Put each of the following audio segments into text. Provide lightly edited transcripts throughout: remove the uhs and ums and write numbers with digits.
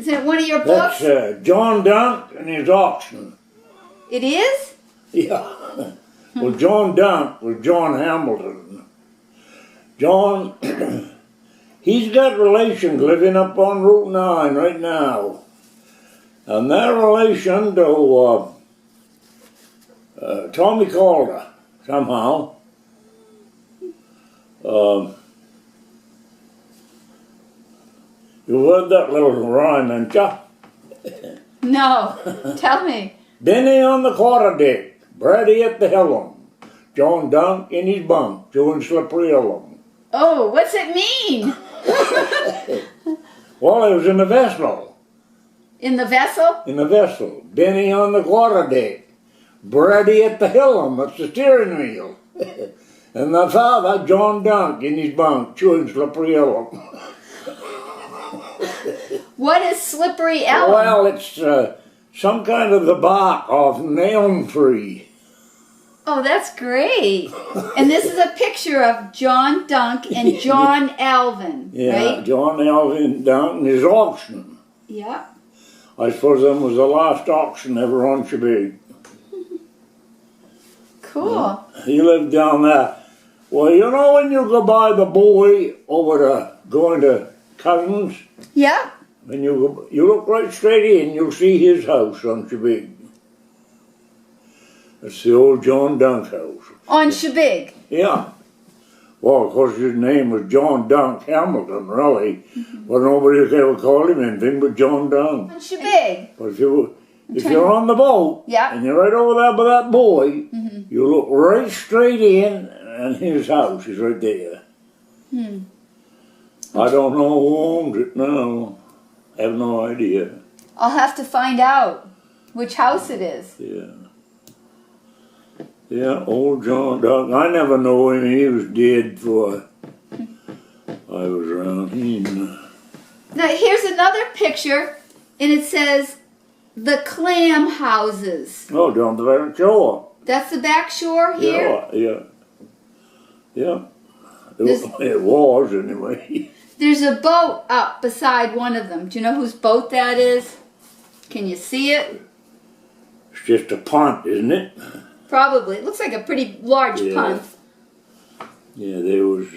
Is it one of your books? That's John Dunk and his auction. It is? Yeah. Well, John Dunk was John Hamilton. John, he's got relations living up on Route 9 right now. And their relation to Tommy Calder, somehow. You heard that little rhyme, ain't ya? No. Tell me. Benny on the quarterdeck, Brady at the helm, John Dunk in his bunk, chewing slippery elm. Oh, what's it mean? Well, it was in the vessel. In the vessel? In the vessel. Benny on the quarterdeck, Brady at the helm, that's the steering wheel. And my father, John Dunk, in his bunk, chewing slippery elm. What is slippery elm? Well, it's some kind of the bark off an elm tree. Oh, that's great. And this is a picture of John Dunk and John Alvin, Yeah, right? John Alvin Dunk and his auction. Yeah. I suppose that was the last auction ever on Shabig. Cool. He lived down there. Well, you know when you go by the buoy over to going to Cousins? Yeah. When you look right straight in, you'll see his house on Shabig. That's the old John Dunk house. On Shabig. Yeah. Well, of course, his name was John Dunk Hamilton, really. Well, nobody ever called him anything but John Dunk. On Shabig. But if you're on the boat, Yeah. and you're right over there by that buoy, you look right straight in, and his house is right there. I don't know who owns it now. I have no idea. I'll have to find out which house it is. Yeah. Yeah, old John Dunk. I never knew him. He was dead before I was around. Now here's another picture, and it says the clam houses. Oh, down the back shore. That's the back shore here? Yeah. It was, anyway. There's a boat up beside one of them. Do you know whose boat that is? Can you see it? It's just a punt, isn't it? Probably. It looks like a pretty large punt. Yeah, there was...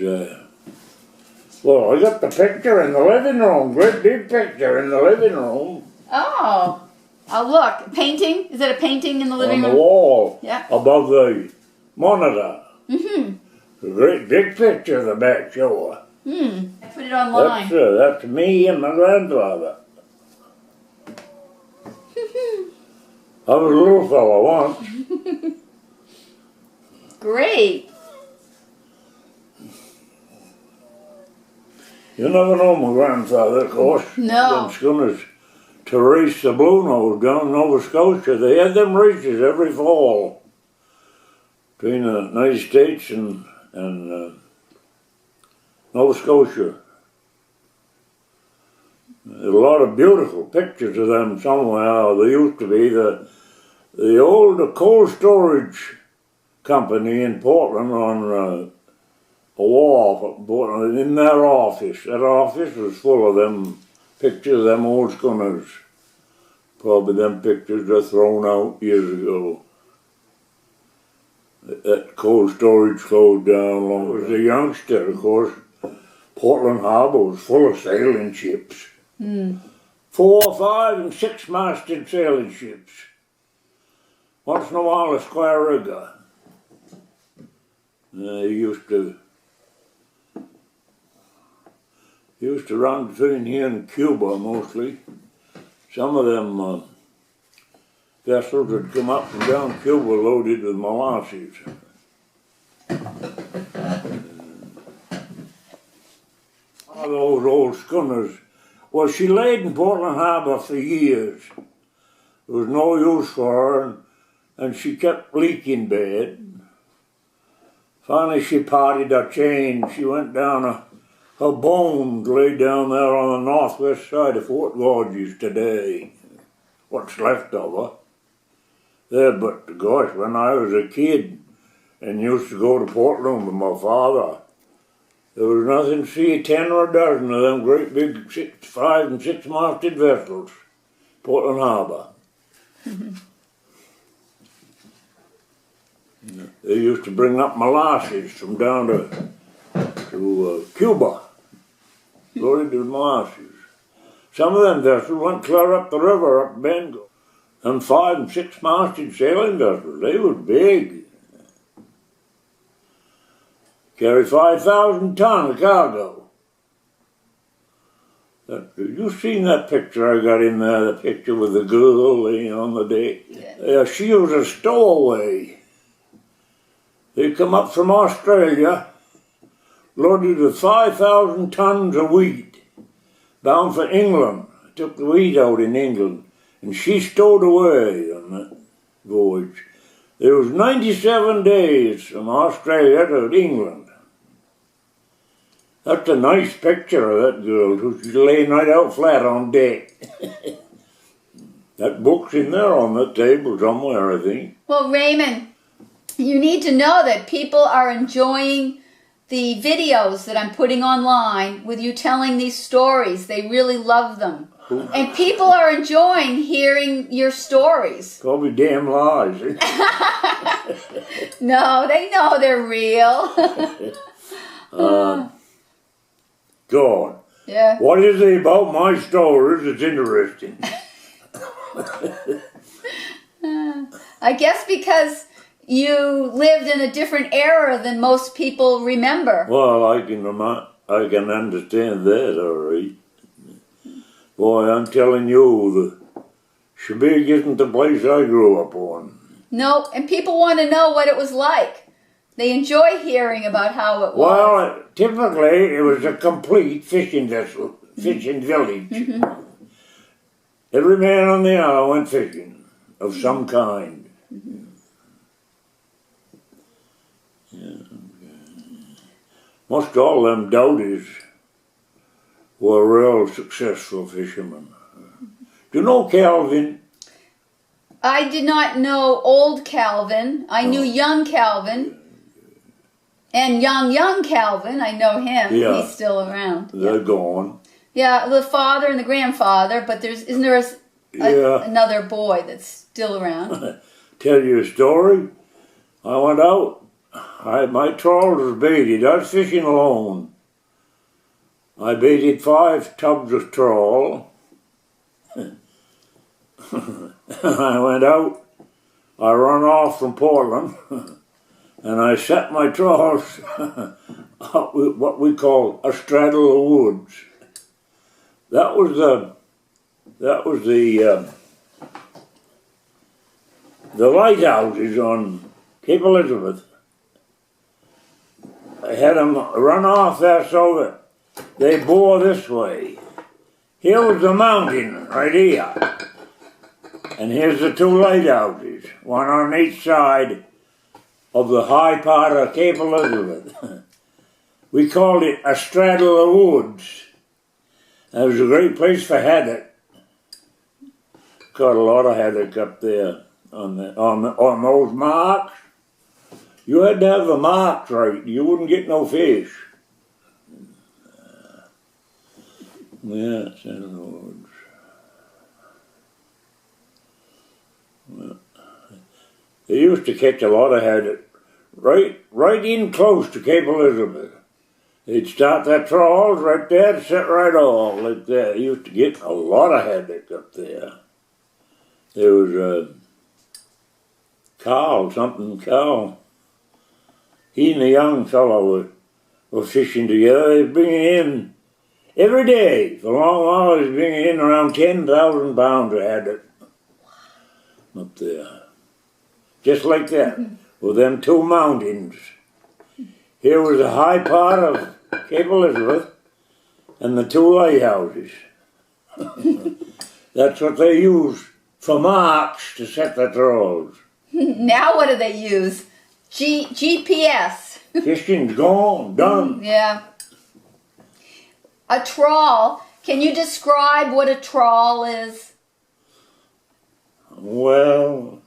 well, I got the picture in the living room. Great big picture in the living room. Oh. Oh, look. Painting? Is that a painting in the living room? On the wall. Yeah. Above the monitor. Mm-hmm. A great big picture of the back shore. I put it online. That's me and my grandfather. I was a little fellow once. Great. You never know my grandfather, of course. No. Them schooners to race the Blue Nose down in Nova Scotia. They had them races every fall between the United States and Nova Scotia. There's a lot of beautiful pictures of them somewhere. There used to be the old cold storage company in Portland on a wall in Portland, in their office. That office was full of them pictures of them old schooners. Probably them pictures were thrown out years ago. That cold storage closed down long. I was a youngster, of course. Portland Harbour was full of sailing ships. 4, 5, and 6-masted sailing ships. Once in a while a square rigger. He used to run between here and Cuba mostly. Some of them vessels would come up and down Cuba loaded with molasses. One of those old schooners. Well, she laid in Portland Harbour for years. There was no use for her, and she kept leaking bad. Finally, she parted her chain. She went down her bones laid down there on the northwest side of Fort Gorges today. What's left of her. There, but gosh, when I was a kid and used to go to Portland with my father, There was nothing to see 10 or a dozen of them great big 5 and 6 masted vessels, Portland Harbour. They used to bring up molasses from down to Cuba, loaded with molasses. Some of them vessels went clear up the river, up Bengal. Them 5 and 6 masted sailing vessels, they were big. Carry 5,000 tons of cargo. You seen that picture I got in there, the picture with the girl laying on the deck? Yeah. She was a stowaway. They come up from Australia, loaded with 5,000 tons of wheat, bound for England. Took the wheat out in England, and she stowed away on that voyage. There was 97 days from Australia to England. That's a nice picture of that girl. She's laying right out flat on deck. That book's in there on the table somewhere, I think. Well, Raymond, you need to know that people are enjoying the videos that I'm putting online with you telling these stories. They really love them. And people are enjoying hearing your stories. Probably damn lies. No, they know they're real. God. Yeah. What is it about my stories that's interesting? I guess because you lived in a different era than most people remember. Well, I can understand that, all right. Boy, I'm telling you, the Shebig isn't the place I grew up on. No, and people want to know what it was like. They enjoy hearing about how it was. Well, typically it was a complete fishing vessel, fishing village. Mm-hmm. Every man on the island went fishing of some kind. Mm-hmm. Yeah. Most all them Dowdies were real successful fishermen. Do you know Calvin? I did not know old Calvin. I knew young Calvin. And young Calvin, I know him. Yeah. He's still around. They're gone. Yeah, the father and the grandfather, but isn't there another boy that's still around? Tell you a story. I went out. My trawl was baited. I was fishing alone. I baited 5 tubs of trawl. I went out. I run off from Portland. And I set my trawls up with what we call a straddle of woods. That was the lighthouses on Cape Elizabeth. I had them run off there so that they bore this way. Here was the mountain right here. And here's the 2 lighthouses, one on each side of the high part of Cape Elizabeth. We called it a straddle of woods. It was a great place for haddock. Caught a lot of haddock up there on those marks. You had to have the marks right. You wouldn't get no fish. Yeah, straddle of woods. Well, they used to catch a lot of haddock right in close to Cape Elizabeth. They'd start their trawls right there, set right off like that. They used to get a lot of haddock up there. There was Carl. He and the young fellow were fishing together. They were bringing in, every day, for a long while, they were bringing in around 10,000 pounds of haddock up there. Just like that, with them 2 mountains. Here was the high part of Cape Elizabeth and the 2 lighthouses. That's what they used for marks to set the trawls. Now what do they use? GPS. Fishing's gone, done. Yeah. A trawl. Can you describe what a trawl is? Well,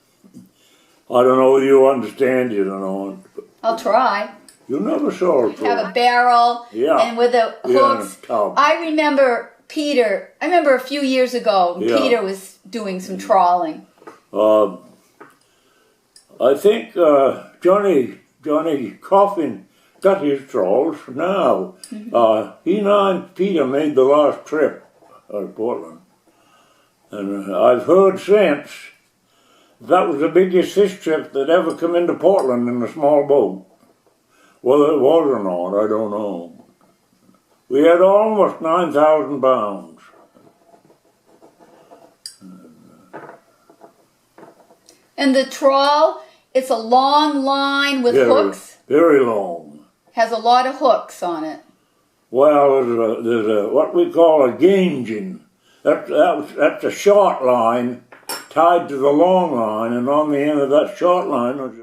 I don't know whether you understand it or not. I'll try. You never saw a troll. Have a barrel, Yeah. and with the Yeah, hooks. and a tub. I remember Peter. I remember a few years ago, Yeah. Peter was doing some trawling. I think Johnny Coffin got his trawls now. He and Peter made the last trip out of Portland. And I've heard since that was the biggest fish trip that ever come into Portland in a small boat. Whether it was or not, I don't know. We had almost 9,000 pounds. And the trawl, it's a long line with hooks. Very long. Has a lot of hooks on it. Well, there's a what we call a gauging. That's a short line tied to the long line, and on the end of that short line was